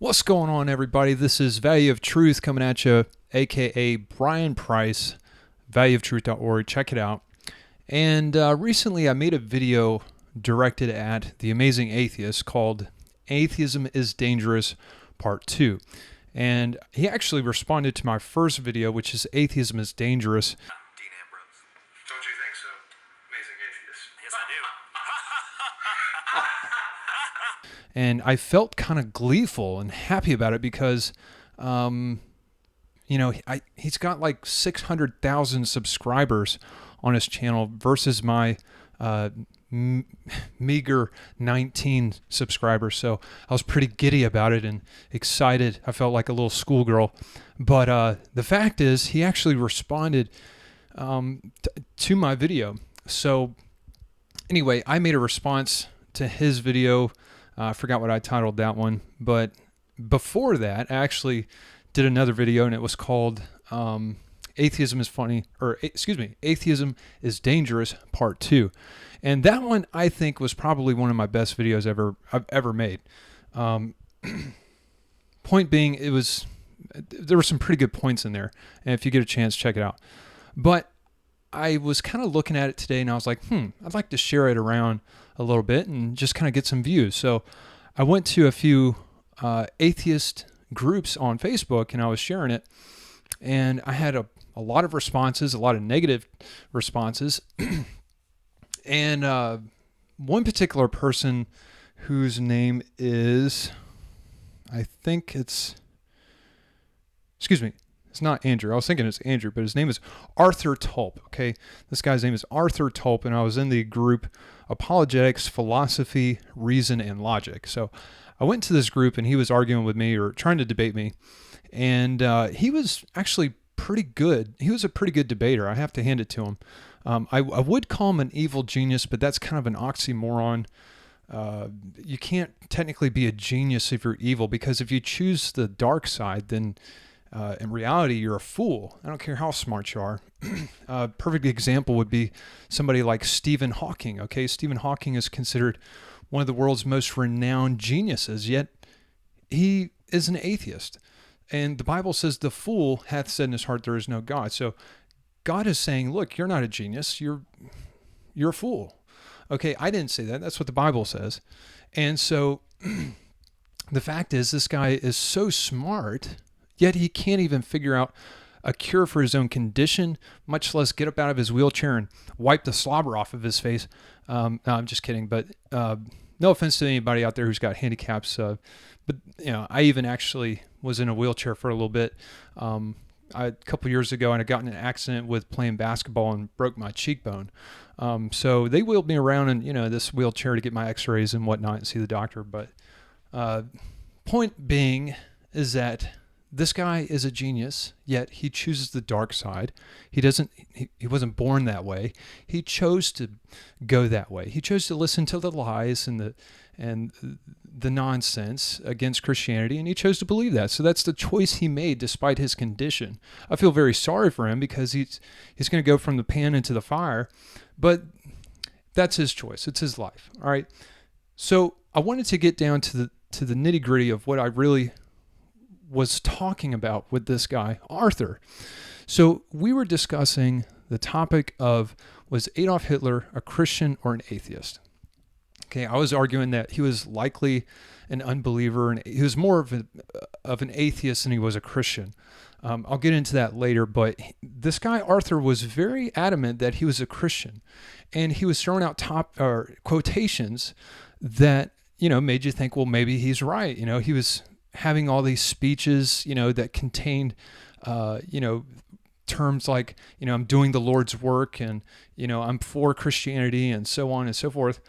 What's going on, everybody? This is Value of Truth coming at you, aka Brian Price, valueoftruth.org. Check it out. And recently I made a video directed at the amazing atheist called Atheism is Dangerous Part 2. And he actually responded to my first video, which is Atheism is Dangerous. Dean Ambrose. Don't you think so? Amazing atheist. Yes, I do. And I felt kind of gleeful and happy about it because, he's got like 600,000 subscribers on his channel versus my meager 19 subscribers. So I was pretty giddy about it and excited. I felt like a little schoolgirl. But the fact is, he actually responded to my video. So anyway, I made a response to his video. I forgot what I titled that one, but before that, I actually did another video, and it was called Atheism is Dangerous Part 2. And that one, I think, was probably one of my best videos I've ever made. Point being, there were some pretty good points in there, and if you get a chance, check it out. But I was kind of looking at it today, and I was like, I'd like to share it around a little bit and just kind of get some views. So I went to a few atheist groups on Facebook, and I was sharing it, and I had a lot of responses, a lot of negative responses. And one particular person whose name is, it's not Andrew. I was thinking it's Andrew, but his name is Arthur Tulp. Okay. This guy's name is Arthur Tulp, and I was in the group Apologetics, Philosophy, Reason, and Logic. So I went to this group, and he was arguing with me or trying to debate me. And he was actually pretty good. He was a pretty good debater. I have to hand it to him. I would call him an evil genius, but that's kind of an oxymoron. You can't technically be a genius if you're evil, because if you choose the dark side, then in reality, you're a fool. I don't care how smart you are. A perfect example would be somebody like Stephen Hawking. Okay, Stephen Hawking is considered one of the world's most renowned geniuses, yet he is an atheist. And the Bible says, the fool hath said in his heart, there is no God. So God is saying, look, you're not a genius. You're a fool. Okay, I didn't say that. That's what the Bible says. And so the fact is, this guy is so smart, yet he can't even figure out a cure for his own condition, much less get up out of his wheelchair and wipe the slobber off of his face. No, I'm just kidding. But no offense to anybody out there who's got handicaps. But I even actually was in a wheelchair for a little bit. A couple years ago, and I got in an accident with playing basketball and broke my cheekbone. So they wheeled me around in this wheelchair to get my X-rays and whatnot and see the doctor. But point being is that this guy is a genius, yet he chooses the dark side. He wasn't born that way. He chose to go that way. He chose to listen to the lies and the nonsense against Christianity, and he chose to believe that. So that's the choice he made despite his condition. I feel very sorry for him because he's going to go from the pan into the fire, but that's his choice. It's his life. All right. So I wanted to get down to the nitty-gritty of what I really was talking about with this guy, Arthur. So we were discussing the topic of, was Adolf Hitler a Christian or an atheist? Okay, I was arguing that he was likely an unbeliever, and he was more of an atheist than he was a Christian. I'll get into that later, but this guy Arthur was very adamant that he was a Christian, and he was throwing out quotations that made you think, well, maybe he's right. He was having all these speeches, that contained, terms like, I'm doing the Lord's work, and, I'm for Christianity, and so on and so forth.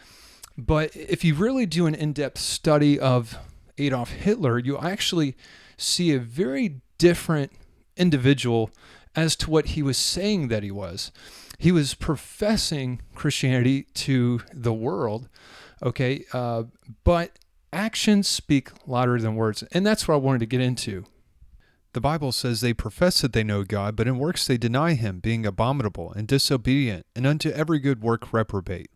But if you really do an in-depth study of Adolf Hitler, you actually see a very different individual as to what he was saying that he was. He was professing Christianity to the world, okay, but actions speak louder than words, and that's what I wanted to get into. The Bible says they profess that they know God, but in works they deny him, being abominable and disobedient, and unto every good work reprobate.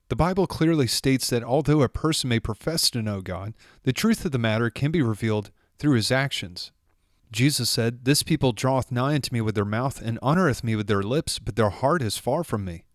The Bible clearly states that although a person may profess to know God, the truth of the matter can be revealed through his actions. Jesus said, "This people draweth nigh unto me with their mouth, and honoreth me with their lips, but their heart is far from me."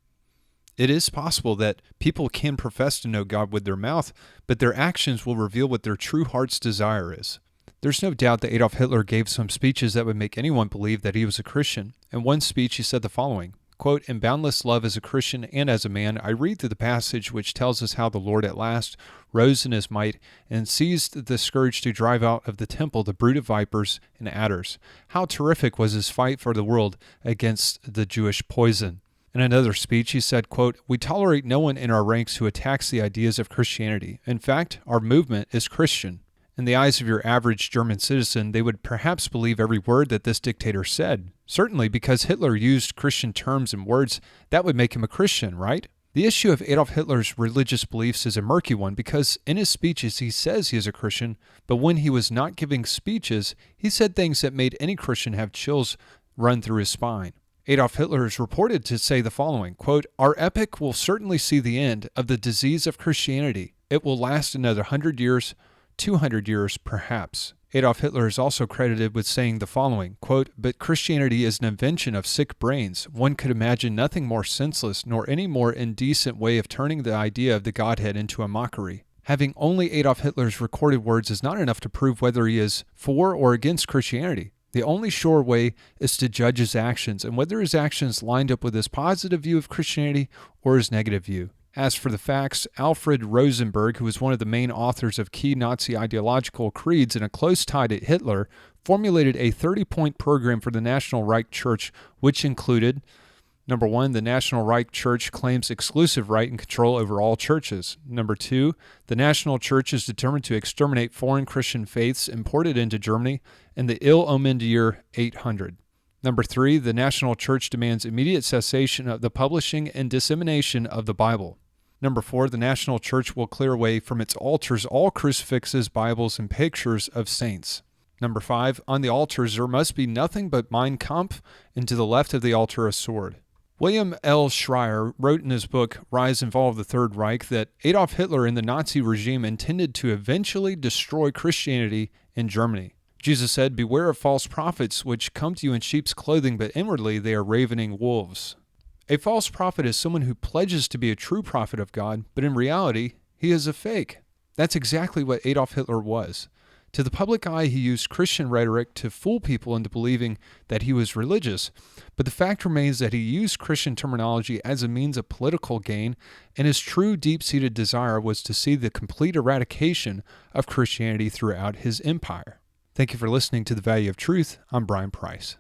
It is possible that people can profess to know God with their mouth, but their actions will reveal what their true heart's desire is. There's no doubt that Adolf Hitler gave some speeches that would make anyone believe that he was a Christian. In one speech, he said the following, quote, "In boundless love as a Christian and as a man, I read through the passage which tells us how the Lord at last rose in his might and seized the scourge to drive out of the temple the brood of vipers and adders. How terrific was his fight for the world against the Jewish poison." In another speech, he said, quote, "We tolerate no one in our ranks who attacks the ideas of Christianity. In fact, our movement is Christian." In the eyes of your average German citizen, they would perhaps believe every word that this dictator said. Certainly, because Hitler used Christian terms and words, that would make him a Christian, right? The issue of Adolf Hitler's religious beliefs is a murky one because in his speeches he says he is a Christian, but when he was not giving speeches, he said things that made any Christian have chills run through his spine. Adolf Hitler is reported to say the following, quote, "Our epoch will certainly see the end of the disease of Christianity. It will last another 100 years, 200 years perhaps." Adolf Hitler is also credited with saying the following, quote, "But Christianity is an invention of sick brains. One could imagine nothing more senseless nor any more indecent way of turning the idea of the Godhead into a mockery." Having only Adolf Hitler's recorded words is not enough to prove whether he is for or against Christianity. The only sure way is to judge his actions and whether his actions lined up with his positive view of Christianity or his negative view. As for the facts, Alfred Rosenberg, who was one of the main authors of key Nazi ideological creeds and a close tie to Hitler, formulated a 30-point program for the National Reich Church, which included, number 1, the National Reich Church claims exclusive right and control over all churches. Number 2, the National Church is determined to exterminate foreign Christian faiths imported into Germany in the ill-omened year 800. Number 3, the National Church demands immediate cessation of the publishing and dissemination of the Bible. Number 4, the National Church will clear away from its altars all crucifixes, Bibles, and pictures of saints. Number 5, on the altars there must be nothing but Mein Kampf, and to the left of the altar a sword. William L. Schreier wrote in his book, Rise and Fall of the Third Reich, that Adolf Hitler and the Nazi regime intended to eventually destroy Christianity in Germany. Jesus said, "Beware of false prophets, which come to you in sheep's clothing, but inwardly they are ravening wolves." A false prophet is someone who pledges to be a true prophet of God, but in reality, he is a fake. That's exactly what Adolf Hitler was. To the public eye, he used Christian rhetoric to fool people into believing that he was religious, but the fact remains that he used Christian terminology as a means of political gain, and his true deep-seated desire was to see the complete eradication of Christianity throughout his empire. Thank you for listening to The Value of Truth. I'm Brian Price.